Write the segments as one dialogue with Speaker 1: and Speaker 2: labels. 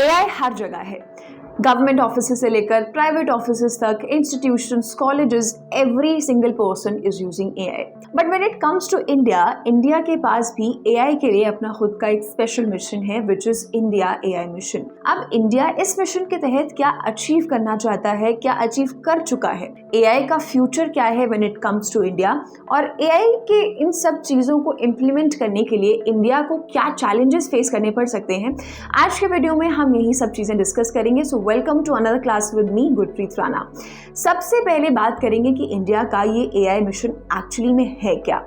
Speaker 1: AI हर जगह है। Government office से लेकर प्राइवेट ऑफिस तक, institutions, colleges, every single person is using AI. But when it comes to India, India के पास भी एआई के लिए अपना खुद का एक स्पेशल मिशन है, which is India AI mission. अब इंडिया इस मिशन के तहत क्या अचीव करना चाहता है, क्या अचीव कर चुका है, एआई का फ्यूचर क्या है when it comes to India, और एआई के इन सब चीज़ों को इम्प्लीमेंट करने के लिए इंडिया को क्या चैलेंजेस फेस करने पड़ सकते हैं, आज के वीडियो में हम यही सब चीज़ें डिस्कस करेंगे। So welcome to another class with me Gurpreet Rana. सबसे पहले बात करेंगे कि इंडिया का ये एआई मिशन एक्चुअली में है क्या।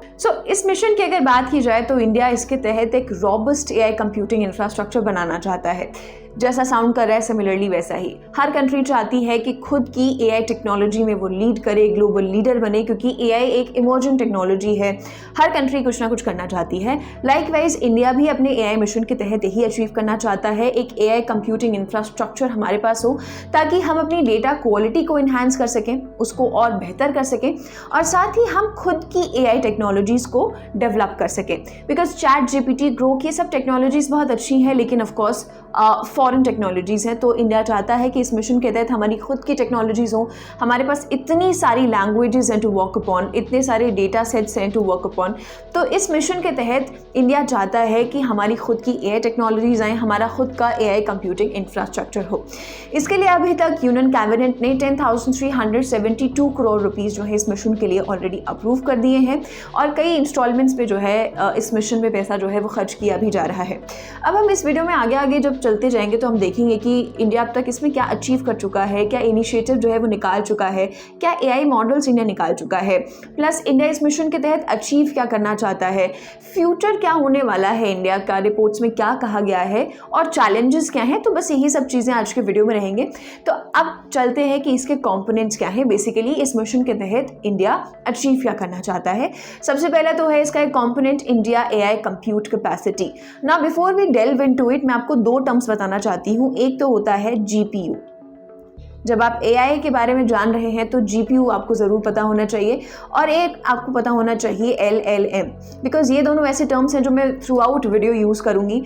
Speaker 1: इस मिशन की अगर बात की जाए तो इंडिया इसके तहत एक रॉबस्ट एआई कंप्यूटिंग इंफ्रास्ट्रक्चर बनाना चाहता है। जैसा साउंड कर रहा है सिमिलरली वैसा ही हर कंट्री चाहती है कि खुद की एआई टेक्नोलॉजी में वो लीड करे, ग्लोबल लीडर बने, क्योंकि एआई एक इमर्जिंग टेक्नोलॉजी है। हर कंट्री कुछ ना कुछ करना चाहती है। लाइकवाइज इंडिया भी अपने एआई मिशन के तहत यही अचीव करना चाहता है, एक एआई कंप्यूटिंग इंफ्रास्ट्रक्चर हमारे पास हो ताकि हम अपनी डेटा क्वालिटी को इन्हांस कर सकें, उसको और बेहतर कर सकें, और साथ ही हम खुद की एआई टेक्नोलॉजीज को डेवलप कर सकें। बिकॉज चैट जीपीटी, ग्रोक, ये सब टेक्नोलॉजीज बहुत अच्छी हैं, लेकिन ऑफकोर्स फॉरेन टेक्नोलॉजीज़ हैं। तो इंडिया चाहता है कि इस मिशन के तहत हमारी खुद की टेक्नोलॉजीज़ हों, हमारे पास इतनी सारी लैंग्वेजेस हैं टू वर्क अपॉन, इतने सारे डेटा सेट्स हैं टू वर्क अपॉन। तो इस मिशन के तहत इंडिया चाहता है कि हमारी खुद की एआई टेक्नोलॉजीज आएँ, हमारा खुद का एआई कंप्यूटिंग इंफ्रास्ट्रक्चर हो। इसके लिए अभी तक यूनियन कैबिनेट ने 10,372 करोड़ रुपीज़ जो है इस मिशन के लिए ऑलरेडी अप्रूव कर दिए हैं, और कई इंस्टॉलमेंट्स पे जो है इस मिशन में पैसा जो है वो खर्च किया भी जा रहा है। अब हम इस वीडियो में आगे जब चलते जाएंगे तो हम देखेंगे कि इंडिया अब तक इसमें क्या अचीव कर चुका है, क्या इनिशिएटिव जो है वो निकाल चुका है, क्या एआई मॉडल्स इंडिया निकाल चुका है, प्लस इंडिया इस मिशन के तहत अचीव क्या करना चाहता है, फ्यूचर क्या होने वाला है इंडिया का, रिपोर्ट्स में क्या कहा गया है, और चैलेंजेस क्या हैं। तो बस यही सब चीज़ें आज के वीडियो में रहेंगे। तो अब चलते हैं कि इसके कंपोनेंट्स क्या हैं, बेसिकली इस मिशन के तहत इंडिया अचीव क्या करना चाहता है। सबसे पहला तो है इसका एक component, India AI compute capacity. Now before we delve into it, मैं आपको दो टर्म्स बताना चाहती हूँ। एक तो होता है जीपीयू। जब आप एआई के बारे में जान रहे हैं तो जीपीयू आपको ज़रूर पता होना चाहिए, और एक आपको पता होना चाहिए एलएलएम, बिकॉज ये दोनों ऐसे टर्म्स हैं जो मैं थ्रू आउट वीडियो यूज़ करूँगी।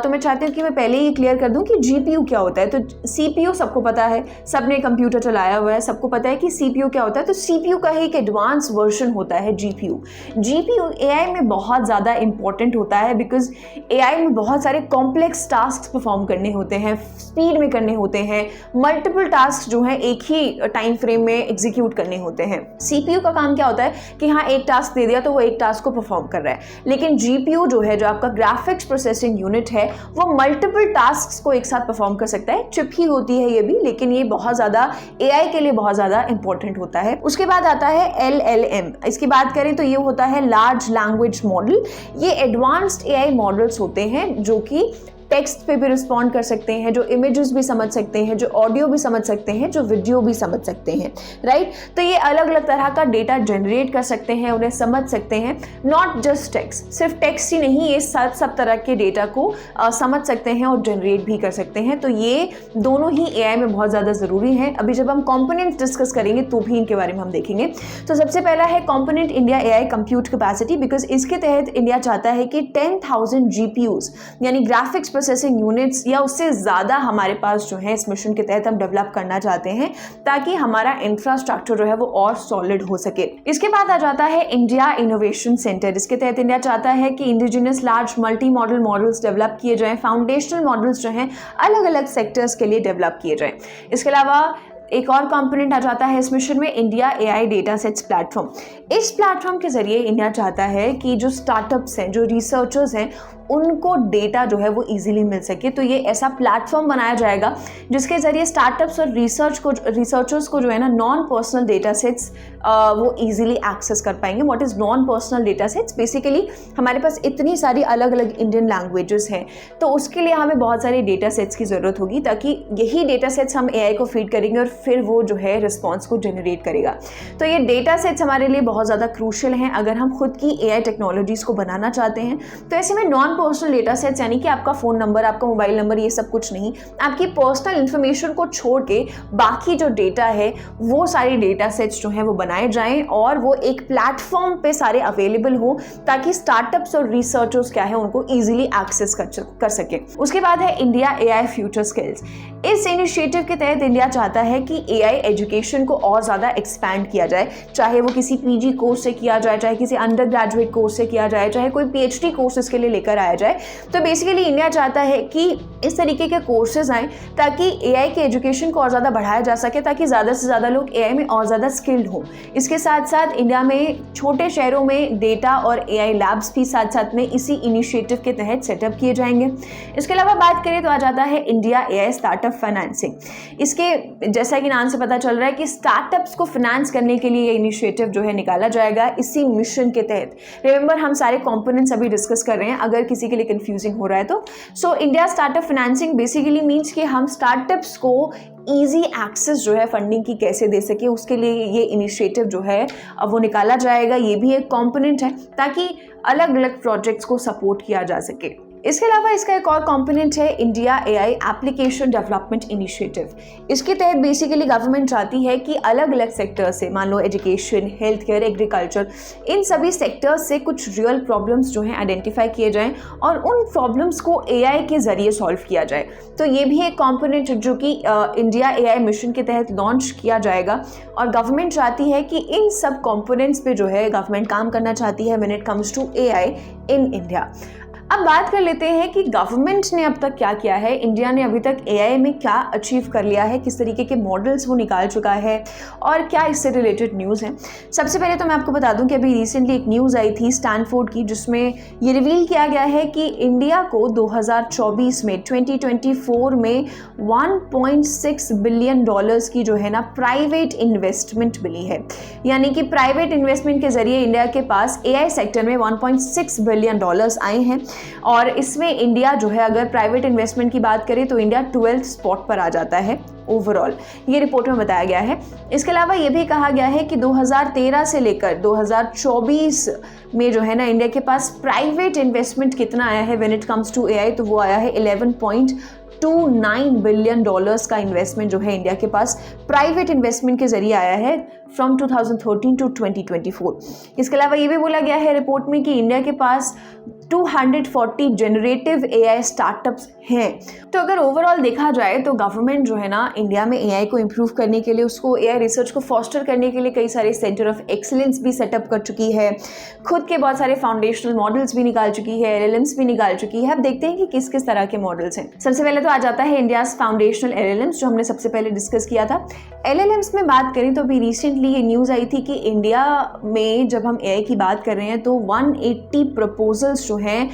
Speaker 1: तो मैं चाहती हूँ कि मैं पहले ही क्लियर कर दूँ कि जीपीयू क्या होता है। तो सीपीयू सबको पता है, सबने कंप्यूटर चलाया हुआ है, सबको पता है कि सीपीयू क्या होता है। तो सीपीयू का ही एक एडवांस वर्जन होता है जीपीयू। जीपीयू एआई में बहुत ज़्यादा इंपॉर्टेंट होता है, बिकॉज एआई में बहुत सारे कॉम्प्लेक्स टास्क परफॉर्म करने होते हैं, स्पीड में करने होते हैं, मल्टीपल टास्क जो है एक ही टाइम फ्रेम में एग्जीक्यूट करने होते हैं। सीपीयू का काम क्या होता है कि हाँ, एक टास्क दे दिया तो वो एक टास्क को परफॉर्म कर रहा है, लेकिन जीपीयू जो है, जो आपका ग्राफिक्स प्रोसेसिंग यूनिट है, वो मल्टीपल टास्क्स को एक साथ परफॉर्म कर सकता है। चिप ही होती है ये भी, लेकिन ये बहुत ज़्यादा एआई के लिए बहुत ज़्यादा इंपॉर्टेंट होता है। उसके बाद आता है एलएलएम। इसकी बात करें तो ये होता है लार्ज लैंग्वेज मॉडल। ये एडवांस्ड एआई मॉडल्स होते हैं जो कि टेक्स्ट पे भी रिस्पॉन्ड कर सकते हैं, जो इमेजेस भी समझ सकते हैं, जो ऑडियो भी समझ सकते हैं, जो वीडियो भी समझ सकते हैं, राइट। तो ये अलग अलग तरह का डेटा जनरेट कर सकते हैं, उन्हें समझ सकते हैं। नॉट जस्ट टेक्स्ट, सिर्फ टेक्स्ट ही नहीं, ये सब तरह के डेटा को समझ सकते हैं और जनरेट भी कर सकते हैं। तो ये दोनों ही एआई में बहुत ज़्यादा ज़रूरी है। अभी जब हम कॉम्पोनेंट्स डिस्कस करेंगे तो भी इनके बारे में हम देखेंगे। तो सबसे पहला है component India AI compute capacity, because इसके तहत इंडिया चाहता है कि 10,000 जीपीयूज यानी ग्राफिक्स प्रोसेसिंग यूनिट्स या उससे ज़्यादा हमारे पास जो है इस मिशन के तहत हम डेवलप करना चाहते हैं, ताकि हमारा इंफ्रास्ट्रक्चर जो है वो और सॉलिड हो सके। इसके बाद आ जाता है इंडिया इनोवेशन सेंटर। इसके तहत इंडिया चाहता है कि indigenous large multi modal models develop किए जाएं, फाउंडेशनल मॉडल्स जो हैं अलग अलग सेक्टर्स के लिए डेवलप किए जाएं। इसके अलावा एक और कंपोनेंट आ जाता है इस मिशन में, India AI data sets platform. इस प्लेटफॉर्म के जरिए इंडिया चाहता है कि जो स्टार्टअप्स हैं, जो रिसर्चर्स हैं, उनको डेटा जो है वो इजीली मिल सके। तो ये ऐसा प्लेटफॉर्म बनाया जाएगा जिसके ज़रिए स्टार्टअप्स और रिसर्चर्स को जो है ना, नॉन पर्सनल डेटा सेट्स वो इजीली एक्सेस कर पाएंगे। What is non personal data sets? Basically हमारे पास इतनी सारी अलग अलग इंडियन लैंग्वेजेस हैं, तो उसके लिए हमें बहुत सारे डेटा सेट्स की ज़रूरत होगी, ताकि यही डेटा सेट्स हम एआई को फीड करेंगे और फिर वो जो है रिस्पॉन्स को जनरेट करेगा। तो ये डेटा सेट्स हमारे लिए बहुत ज़्यादा क्रूशियल हैं अगर हम खुद की एआई टेक्नोलॉजीज़ को बनाना चाहते हैं। तो ऐसे में non non personal data sets यानी कि आपका फ़ोन नंबर, आपका मोबाइल नंबर, ये सब कुछ नहीं, आपकी पर्सनल इन्फॉर्मेशन को छोड़ के बाकी जो डेटा है वो सारे डेटा सेट्स जो हैं वो बनाए जाएं और वो एक प्लेटफॉर्म पे सारे अवेलेबल हो ताकि स्टार्टअप्स और रिसर्चर्स क्या है उनको ईजिली एक्सेस कर सके। उसके बाद है इंडिया एआई फ्यूचर स्किल्स। इस इनिशिएटिव के तहत इंडिया चाहता है कि एआई एजुकेशन को और ज़्यादा एक्सपैंड किया जाए, चाहे वो किसी पीजी कोर्स से किया जाए, चाहे किसी अंडर ग्रेजुएट कोर्स से किया जाए, चाहे कोई पीएचडी कोर्सेज के लिए लेकर आया जाए। तो बेसिकली इंडिया चाहता है कि इस तरीके के कोर्सेज आएँ ताकि एआई के एजुकेशन को और ज़्यादा बढ़ाया जा सके, ताकि ज़्यादा से ज़्यादा लोग एआई में और ज़्यादा स्किल्ड हो। इसके साथ साथ इंडिया में छोटे शहरों में डेटा और एआई लैब्स भी साथ साथ में इसी इनिशिएटिव के तहत सेटअप किए जाएंगे। इसके अलावा बात करें तो आ जाता है इंडिया एआई स्टार्टअप फाइनेंसिंग। इसके जैसा कि नाम से पता चल रहा है कि स्टार्टअप्स को फाइनेंस करने के लिए ये इनिशिएटिव जो है निकाला जाएगा इसी मिशन के तहत। रिमेंबर हम सारे कंपोनेंट्स अभी डिस्कस कर रहे हैं, अगर किसी के लिए कंफ्यूजिंग हो रहा है तो। So India startup financing basically means कि हम स्टार्टअप्स को ईजी एक्सेस जो है फंडिंग की कैसे दे सके, उसके लिए ये इनिशिएटिव जो है अब वो निकाला जाएगा। ये भी एक कंपोनेंट है ताकि अलग अलग प्रोजेक्ट्स को सपोर्ट किया जा सके। इसके अलावा इसका एक और कंपोनेंट है India AI application development initiative. इसके तहत बेसिकली गवर्नमेंट चाहती है कि अलग अलग सेक्टर से, मान लो एजुकेशन, हेल्थ केयर, एग्रीकल्चर, इन सभी सेक्टर्स से कुछ रियल प्रॉब्लम्स जो हैं आइडेंटिफाई किए जाएं और उन प्रॉब्लम्स को एआई के जरिए सॉल्व किया जाए। तो ये भी एक कंपोनेंट जो कि इंडिया एआई मिशन के तहत लॉन्च किया जाएगा और गवर्नमेंट चाहती है कि इन सब कंपोनेंट्स पे जो है गवर्नमेंट काम करना चाहती है when it comes to AI in India. अब बात कर लेते हैं कि गवर्नमेंट ने अब तक क्या किया है, इंडिया ने अभी तक एआई में क्या अचीव कर लिया है, किस तरीके के मॉडल्स वो निकाल चुका है और क्या इससे रिलेटेड न्यूज़ है। सबसे पहले तो मैं आपको बता दूं कि अभी रिसेंटली एक न्यूज़ आई थी स्टैनफोर्ड की, जिसमें ये रिवील किया गया है कि इंडिया को 2024 में 2024 में $1.6 बिलियन की जो है ना प्राइवेट इन्वेस्टमेंट मिली है। यानी कि प्राइवेट इन्वेस्टमेंट के जरिए इंडिया के पास एआई सेक्टर में $1.6 बिलियन आए हैं और इसमें इंडिया जो है, अगर प्राइवेट इन्वेस्टमेंट की बात करें तो इंडिया 12th स्पॉट पर आ जाता है ओवरऑल, ये रिपोर्ट में बताया गया है। इसके अलावा ये भी कहा गया है कि 2013 से लेकर 2024 में जो है ना इंडिया के पास प्राइवेट इन्वेस्टमेंट कितना आया है when it comes to AI, तो वो आया है $11.29 बिलियन का इन्वेस्टमेंट जो है इंडिया के पास प्राइवेट इन्वेस्टमेंट के जरिए आया है फ्रॉम 2013 टू 2024। इसके अलावा ये भी बोला गया है रिपोर्ट में कि इंडिया के पास 240 जनरेटिव एआई स्टार्टअप्स हैं। तो अगर ओवरऑल देखा जाए तो गवर्नमेंट जो है ना इंडिया में एआई को इम्प्रूव करने के लिए, उसको एआई रिसर्च को फॉस्टर करने के लिए कई सारे सेंटर ऑफ एक्सीलेंस भी सेटअप कर चुकी है, खुद के बहुत सारे फाउंडेशनल मॉडल्स भी निकाल चुकी है, एलएलएम्स भी निकाल चुकी है। अब देखते हैं कि किस किस तरह के मॉडल्स हैं। सबसे पहले तो आ जाता है इंडियाज फाउंडेशनल एलएलएम्स, जो हमने सबसे पहले डिस्कस किया था। एलएलएम्स में बात करें तो अभी रिसेंटली ये न्यूज़ आई थी कि इंडिया में जब हम एआई की बात कर रहे हैं तो 180 प्रपोजल्स जो हैं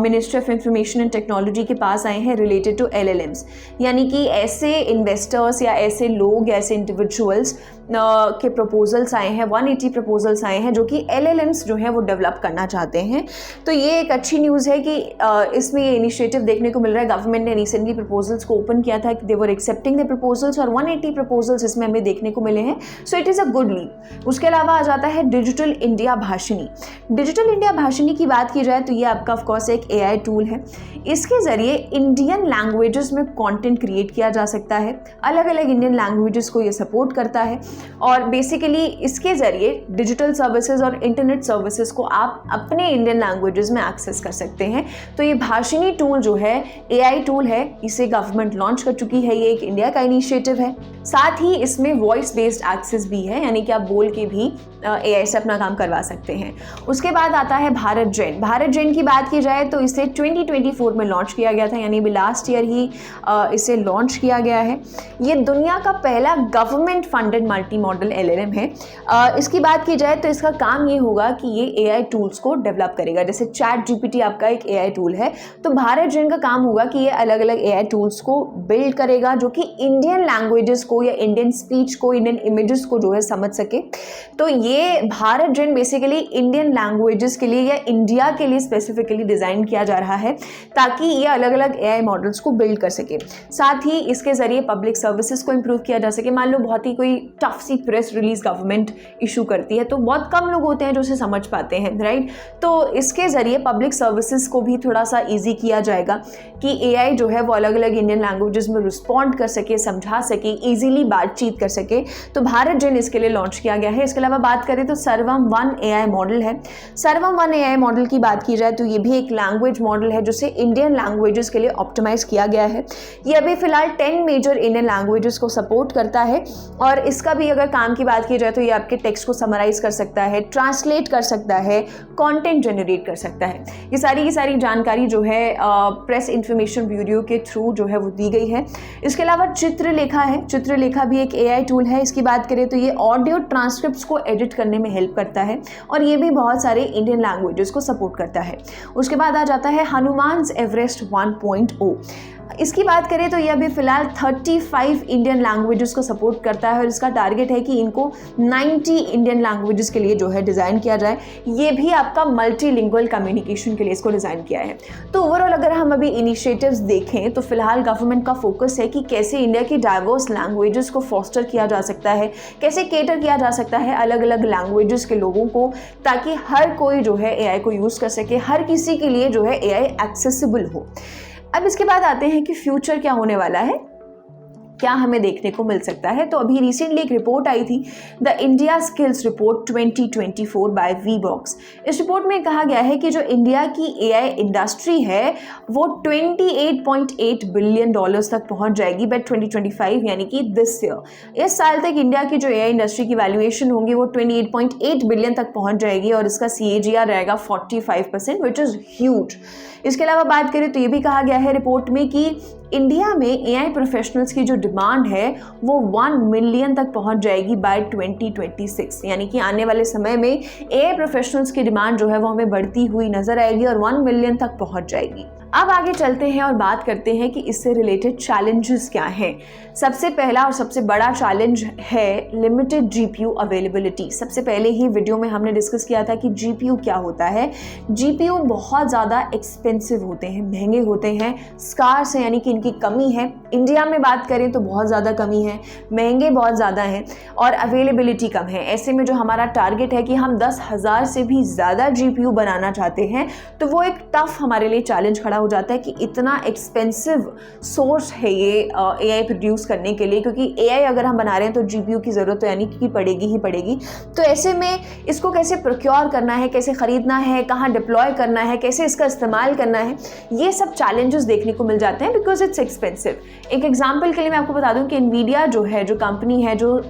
Speaker 1: ministry of information and technology के पास आए हैं रिलेटेड टू एलएलएम्स। यानी कि ऐसे इन्वेस्टर्स या ऐसे लोग, ऐसे इंडिविजुअल्स के प्रपोजल्स आए हैं, 180 प्रपोजल्स आए हैं जो कि एलएलएम्स जो हैं वो डेवलप करना चाहते हैं। तो ये एक अच्छी न्यूज़ है कि इसमें ये इनिशिएटिव देखने को मिल रहा है। गवर्नमेंट ने रिसेंटली प्रपोजल्स को ओपन किया था, दे वर एक्सेप्टिंग द प्रपोजल्स और 180 प्रपोजल्स इसमें हमें देखने को मिले हैं। So it is a good lead. उसके अलावा आ जाता है digital India Bhashini. Digital India Bhashini की बात की जाए तो ये आपका ऑफकोर्स एक एआई टूल है। इसके ज़रिए इंडियन लैंग्वेजेस में कंटेंट क्रिएट किया जा सकता है, अलग अलग इंडियन लैंग्वेजेस को ये सपोर्ट करता है और बेसिकली इसके ज़रिए डिजिटल सर्विसेज और इंटरनेट सर्विसेज को आप अपने इंडियन लैंग्वेजेस में एक्सेस कर सकते हैं। तो ये भाषिनी टूल जो है एआई टूल है, इसे गवर्नमेंट लॉन्च कर चुकी है। ये एक इंडिया का इनिशिएटिव है। साथ ही इसमें वॉइस बेस्ड एक्सेस भी है, यानी कि आप बोल के भी एआई से अपना काम करवा सकते हैं। उसके बाद आता है भारत जेन। भारत जेन की बात की जाए तो इसे 2024 में लॉन्च किया गया था, यानी अभी लास्ट ईयर ही इसे लॉन्च किया गया है। ये दुनिया का पहला government funded multi modal LLM है। इसकी बात की जाए तो इसका काम ये होगा कि ये एआई टूल्स को डेवलप करेगा। जैसे चैट जीपीटी आपका एक एआई टूल है, तो भारत जेन का काम होगा कि ये अलग अलग AI टूल्स को बिल्ड करेगा जो कि इंडियन लैंग्वेजेस को या इंडियन स्पीच को, इंडियन इमेजेस को जो है समझ सके। तो ये भारत जेन बेसिकली इंडियन लैंग्वेजेस के लिए या इंडिया के लिए स्पेसिफिकली डिज़ाइन किया जा रहा है ताकि ये अलग अलग AI मॉडल्स को बिल्ड कर सके। साथ ही इसके ज़रिए पब्लिक सर्विसेज को इम्प्रूव किया जा सके। मान लो बहुत ही कोई टफ सी प्रेस रिलीज गवर्नमेंट इशू करती है तो बहुत कम लोग होते हैं जो उसे समझ पाते हैं, राइट। तो इसके ज़रिए पब्लिक सर्विसेज को भी थोड़ा सा ईजी किया जाएगा कि AI जो है वो अलग अलग इंडियन लैंग्वेजेस में रिस्पॉन्ड कर सके, समझा सके, ईजिली बातचीत कर सके। तो भारत जेन इसके लिए लॉन्च किया गया है। इसके अलावा बात करें तो सर्वम वन AI मॉडल है। सर्वम वन AI मॉडल की बात की जाए तो ये भी एक लैंग्वेज मॉडल है जिसे इंडियन लैंग्वेजेस के लिए ऑप्टिमाइज किया गया है। ये अभी फिलहाल 10 मेजर इंडियन लैंग्वेजेस को सपोर्ट करता है और इसका भी अगर काम की बात की जाए तो ये आपके टेक्स्ट को समराइज कर सकता है, ट्रांसलेट कर सकता है, कंटेंट जनरेट कर सकता है। ये सारी की सारी जानकारी जो है प्रेस इंफॉर्मेशन ब्यूरो के थ्रू जो है वो दी गई है। इसके अलावा चित्रलेखा है। चित्रलेखा भी एक AI टूल है। इसकी बात करें तो ये ऑडियो ट्रांसक्रिप्ट्स को एडिट करने में हेल्प करता है और ये भी बहुत सारे इंडियन लैंग्वेजेस को सपोर्ट करता है। उसके बाद आ जाता है हनुमान्स एवरेस्ट 1.0। इसकी बात करें तो ये अभी फिलहाल 35 इंडियन लैंग्वेजेस को सपोर्ट करता है और इसका टारगेट है कि इनको 90 इंडियन लैंग्वेजेस के लिए जो है डिज़ाइन किया जाए। ये भी आपका मल्टीलिंगुअल कम्युनिकेशन के लिए इसको डिज़ाइन किया है। तो ओवरऑल अगर हम अभी इनिशिएटिव्स देखें तो फिलहाल गवर्नमेंट का फोकस है कि कैसे इंडिया की डाइवर्स लैंग्वेजेस को फोस्टर किया जा सकता है, कैसे केटर किया जा सकता है अलग अलग लैंग्वेजेस के लोगों को, ताकि हर कोई जो है AI को यूज़ कर सके, हर किसी के लिए जो है AI एक्सेसिबल हो। अब इसके बाद आते हैं कि फ्यूचर क्या होने वाला है, क्या हमें देखने को मिल सकता है। तो अभी रिसेंटली एक रिपोर्ट आई थी, the India skills report 2024 by Wheebox. इस रिपोर्ट में कहा गया है कि जो इंडिया की AI इंडस्ट्री है वो $28.8 बिलियन तक पहुंच जाएगी बाय 2025, यानी कि दिस ईयर। इस साल तक इंडिया की जो AI इंडस्ट्री की वैल्यूएशन होगी वो 28.8 बिलियन तक पहुंच जाएगी और इसका CAGR रहेगा 45%, विच इज़ ह्यूज। इसके अलावा बात करें तो ये भी कहा गया है रिपोर्ट में कि इंडिया में AI प्रोफेशनल्स की जो डिमांड है वो 1 मिलियन तक पहुंच जाएगी बाय 2026, यानी कि आने वाले समय में AI प्रोफेशनल्स की डिमांड जो है वो हमें बढ़ती हुई नजर आएगी और 1 मिलियन तक पहुंच जाएगी। अब आगे चलते हैं और बात करते हैं कि इससे रिलेटेड चैलेंजेस क्या हैं। सबसे पहला और सबसे बड़ा चैलेंज है लिमिटेड GPU अवेलेबिलिटी। सबसे पहले ही वीडियो में हमने डिस्कस किया था कि GPU क्या होता है। GPU बहुत ज़्यादा एक्सपेंसिव होते हैं, महंगे होते हैं, स्कार्स है यानी कि इनकी कमी है। इंडिया में बात करें तो बहुत ज़्यादा कमी है, महंगे बहुत ज़्यादा हैं और अवेलेबिलिटी कम है। ऐसे में जो हमारा टारगेट है कि हम 10,000 से भी ज़्यादा GPU बनाना चाहते हैं तो वो एक टफ हमारे लिए चैलेंज खड़ा हो जाता है कि इतना एक्सपेंसिव सोर्स है ये AI प्रोड्यूस करने के लिए, क्योंकि AI अगर हम बना रहे हैं तो GPU की ज़रूरत तो यानी कि पड़ेगी ही पड़ेगी। तो ऐसे में इसको कैसे प्रोक्योर करना है, कैसे ख़रीदना है, कहाँ डिप्लॉय करना है, कैसे इसका इस्तेमाल करना है, ये सब चैलेंजेस देखने को मिल जाते हैं बिकॉज इट्स एक्सपेंसिव। एक एग्जाम्पल के लिए मैं आपको बता दूं कि NVIDIA जो है, जो कंपनी है, जो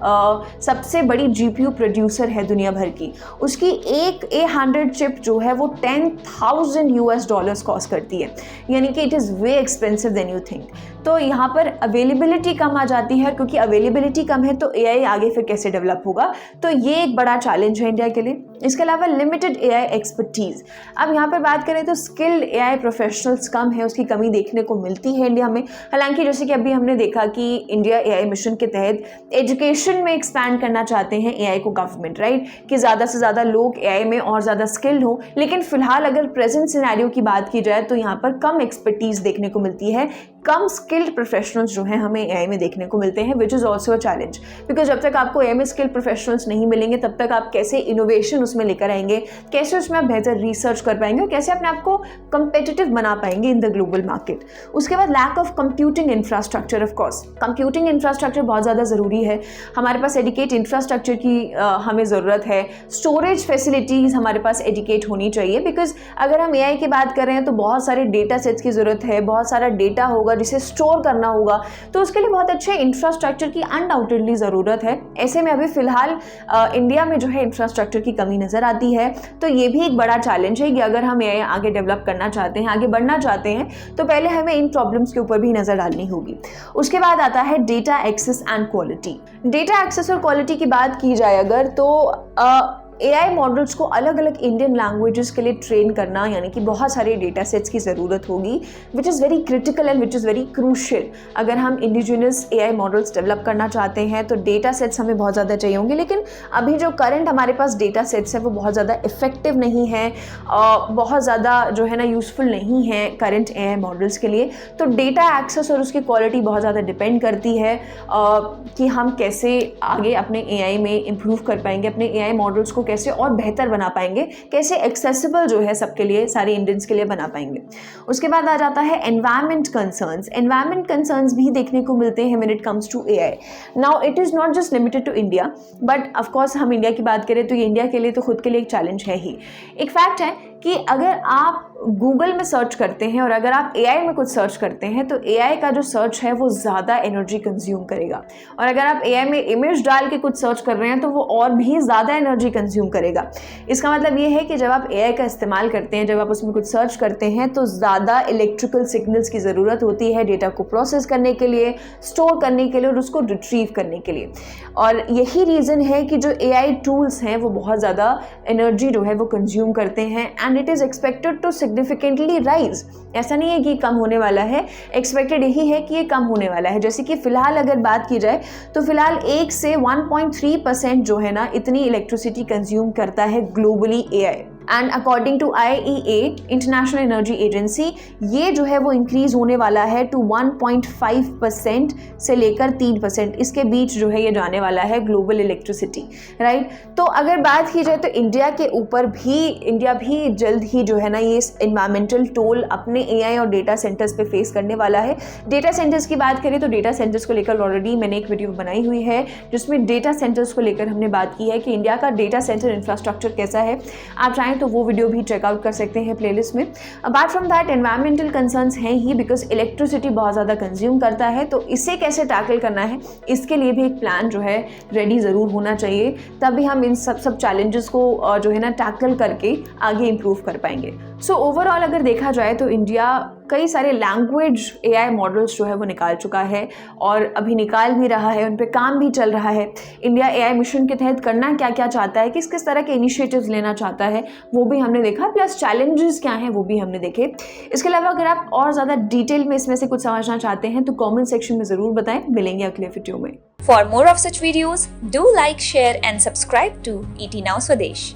Speaker 1: सबसे बड़ी GPU प्रोड्यूसर है दुनिया भर की, उसकी एक A100 चिप जो है वो $10,000 कॉस्ट करती है, यानी कि it is way expensive than you think. तो यहाँ पर अवेलेबिलिटी कम आ जाती है, क्योंकि अवेलेबिलिटी कम है तो AI आगे फिर कैसे डेवलप होगा। तो ये एक बड़ा चैलेंज है इंडिया के लिए। इसके अलावा लिमिटेड AI एक्सपर्टीज़। अब यहाँ पर बात करें तो स्किल्ड AI प्रोफेशनल्स कम है, उसकी कमी देखने को मिलती है इंडिया में। हालांकि जैसे कि अभी हमने देखा कि इंडिया AI मिशन के तहत एजुकेशन में एक्सपैंड करना चाहते हैं AI को गवर्नमेंट, राइट, कि ज़्यादा से ज़्यादा लोग AI में और ज़्यादा स्किल्ड हो। लेकिन फिलहाल अगर प्रेजेंट सिनेरियो की बात की जाए तो यहाँ पर कम एक्सपर्टीज़ देखने को मिलती है, कम स्किल्ड प्रोफेशनल्स जो हैं हमें AI में देखने को मिलते हैं, which is also a challenge. Because जब तक आपको AI में स्किल्ड प्रोफेशनल्स नहीं मिलेंगे तब तक आप कैसे इनोवेशन उसमें लेकर आएंगे, कैसे उसमें आप बेहतर रिसर्च कर पाएंगे, कैसे अपने आप को कंपेटिटिव बना पाएंगे इन द ग्लोबल मार्केट। उसके बाद lack of computing infrastructure. Of course computing infrastructure बहुत ज़्यादा ज़रूरी है। हमारे पास एडिकेट इंफ्रास्ट्रक्चर की हमें ज़रूरत है। स्टोरेज फैसिलिटीज़ हमारे पास एडिकेट होनी चाहिए, बिकॉज अगर हम AI की बात कर रहे हैं तो बहुत सारे डेटा सेट्स की ज़रूरत है, बहुत सारा डेटा होगा जिसे स्टोर करना होगा, तो उसके लिए बहुत अच्छे इंफ्रास्ट्रक्चर की अनडाउटेडली ज़रूरत है। ऐसे में अभी फ़िलहाल इंडिया में जो है इंफ्रास्ट्रक्चर की कमी नज़र आती है। तो ये भी एक बड़ा चैलेंज है कि अगर हम AI आगे डेवलप करना चाहते हैं, आगे बढ़ना चाहते हैं, तो पहले हमें इन प्रॉब्लम्स के ऊपर भी नज़र डालनी होगी। उसके बाद आता है data access and quality. Data access और क्वालिटी की बात की जाए अगर तो AI मॉडल्स को अलग अलग इंडियन लैंग्वेजेस के लिए ट्रेन करना, यानी कि बहुत सारे डेटा सेट्स की ज़रूरत होगी, which is very critical and which is very crucial. अगर हम इंडिजिनस AI मॉडल्स डेवलप करना चाहते हैं तो डेटा सेट्स हमें बहुत ज़्यादा चाहिए होंगे, लेकिन अभी जो करंट हमारे पास डेटा सेट्स है वो बहुत ज़्यादा इफेक्टिव नहीं है, बहुत ज़्यादा जो है ना यूज़फुल नहीं है करंट AI मॉडल्स के लिए। तो डेटा एक्सेस और उसकी क्वालिटी बहुत ज़्यादा डिपेंड करती है कि हम कैसे आगे अपने AI में इम्प्रूव कर पाएंगे, अपने AI मॉडल्स को कैसे और बेहतर बना पाएंगे, कैसे एक्सेसिबल जो है सबके लिए, सारे इंडियंस के लिए बना पाएंगे। उसके बाद आ जाता है एनवायरमेंट कंसर्न्स। एनवायरमेंट कंसर्न्स भी देखने को मिलते हैं when it comes to AI। Now it is not just limited to India, but of course हम इंडिया की बात करें तो ये इंडिया के लिए तो खुद के लिए एक चैलेंज है ही। एक फैक्ट है कि अगर आप गूगल में सर्च करते हैं और अगर आप AI में कुछ सर्च करते हैं तो AI का जो सर्च है वो ज़्यादा एनर्जी कंज्यूम करेगा, और अगर आप AI में इमेज डाल के कुछ सर्च कर रहे हैं तो वो और भी ज़्यादा एनर्जी कंज्यूम करेगा। इसका मतलब ये है कि जब आप AI का इस्तेमाल करते हैं, जब आप उसमें कुछ सर्च करते हैं तो ज़्यादा इलेक्ट्रिकल सिग्नल्स की ज़रूरत होती है डेटा को प्रोसेस करने के लिए, स्टोर करने के लिए और उसको रिट्रीव करने के लिए। और यही रीज़न है कि जो AI टूल्स हैं वो बहुत ज़्यादा एनर्जी जो है वो कंज्यूम करते हैं, and it is expected to significantly rise. ऐसा नहीं है कि कम होने वाला है, एक्सपेक्टेड यही है कि ये कम होने वाला है। जैसे कि फ़िलहाल अगर बात की जाए तो फ़िलहाल 1 से 1.3% जो है ना इतनी इलेक्ट्रिसिटी कंज्यूम करता है globally AI। And according to IEA, international energy agency, ये जो है वो इंक्रीज़ होने वाला है टू 1.5% से लेकर 3%, इसके बीच जो है ये जाने वाला है ग्लोबल इलेक्ट्रिसिटी, राइट। तो अगर बात की जाए तो इंडिया के ऊपर भी, इंडिया भी जल्द ही जो है ना ये इन्वायरमेंटल टोल अपने AI और डेटा सेंटर्स पे फेस करने वाला है। डेटा सेंटर्स की बात करें तो डेटा सेंटर्स को लेकर ऑलरेडी मैंने एक वीडियो बनाई हुई है जिसमें डेटा सेंटर्स को लेकर हमने बात की है कि इंडिया का डेटा सेंटर इंफ्रास्ट्रक्चर कैसा है। आप चाहें तो वो वीडियो भी चेकआउट कर सकते हैं प्लेलिस्ट में। Apart from that environmental concerns हैं ही, बिकॉज इलेक्ट्रिसिटी बहुत ज़्यादा कंज्यूम करता है, तो इसे कैसे टैकल करना है इसके लिए भी एक प्लान जो है रेडी ज़रूर होना चाहिए, तभी हम इन सब चैलेंजेस को जो है ना टैकल करके आगे इम्प्रूव कर पाएंगे। सो ओवरऑल अगर देखा जाए तो इंडिया कई सारे लैंग्वेज AI मॉडल्स जो है वो निकाल चुका है और अभी निकाल भी रहा है, उन पे काम भी चल रहा है। इंडिया AI मिशन के तहत करना क्या क्या चाहता है, किस किस तरह के इनिशिएटिव्स लेना चाहता है, वो भी हमने देखा, प्लस चैलेंजेस क्या हैं वो भी हमने देखे। इसके अलावा अगर आप और ज़्यादा डिटेल में इसमें से कुछ समझना चाहते हैं तो कॉमेंट सेक्शन में ज़रूर बताएं। मिलेंगे अगले वीडियो में।
Speaker 2: For more of such videos, do like, share and subscribe to ET Now Swadesh.